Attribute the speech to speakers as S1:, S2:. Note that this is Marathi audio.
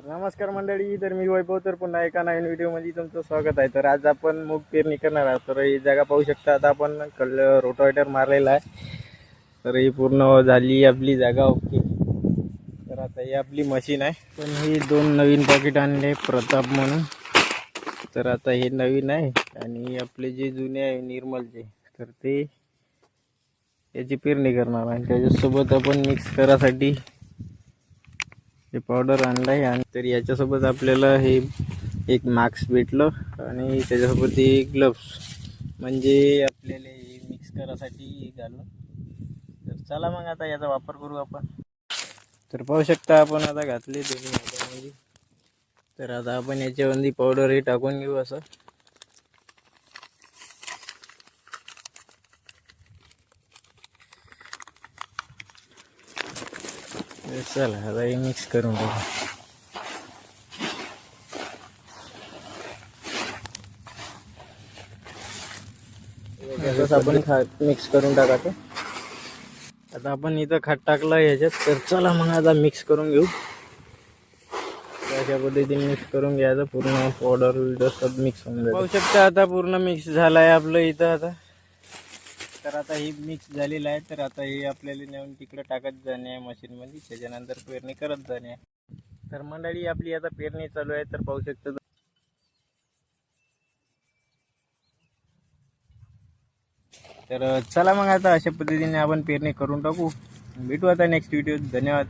S1: तर नमस्कार मंडळी, तर मी वैभव. तर पुन्हा एका नवीन व्हिडिओमध्ये तुमचं स्वागत आहे. तर आज आपण मूग पेरणी करणार आहोत. तर ही जागा पाहू शकता. आता आपण रोटावेटर मारलेला आहे. तर ही पूर्ण झाली आपली जागा ओके. तर आता ही आपली मशीन आहे. पण ही 2 नवीन पॉकेट आणले प्रताप म्हणून. तर आता हे नवीन आहे आणि आपले जे जुने आहे निर्मलचे, तर ते याची पेरणी करणार आहे. त्याच्यासोबत आपण मिक्स करायसाठी हे पावडर आणलाय. आणि तर याच्यासोबत आपल्याला हे एक मास्क भेटलं आणि त्याच्यासोबत हे ग्लव्स, म्हणजे आपल्याला हे मिक्स करायसाठी घालून. तर चला मग आता याचा वापर करू आपण. तर पाहू शकता आपण आता घातले दोन्ही हातामध्ये. तर आता आपण याच्यामध्ये पावडर हे टाकून घेऊ असं. चला आता हे मिक्स करून टाकू. आपण मिक्स करून टाकायचं. आता आपण इथं खत टाकलं याच्यात. तर चला मग आता मिक्स करून घेऊ. अशा पद्धतीने मिक्स करून घ्यायचं. पूर्ण पावडर विडर सब मिक्स होऊन जातं. पाहू शकता आता पूर्ण मिक्स झालं आहे आपलं इथं आता. तर आता ही मिक्स झालेलं आहे. तर आता हे आपल्याला नेऊन तिकडे टाकत जाणे आहे मशीनमध्ये. त्याच्यानंतर पेरणी करत जाणे आहे. तर मंडळी आपली आता पेरणी चालू आहे. तर पाहू शकता. तर चला मग आता अशा पद्धतीने आपण पेरणी करून टाकू. भेटू आता नेक्स्ट व्हिडिओ. धन्यवाद.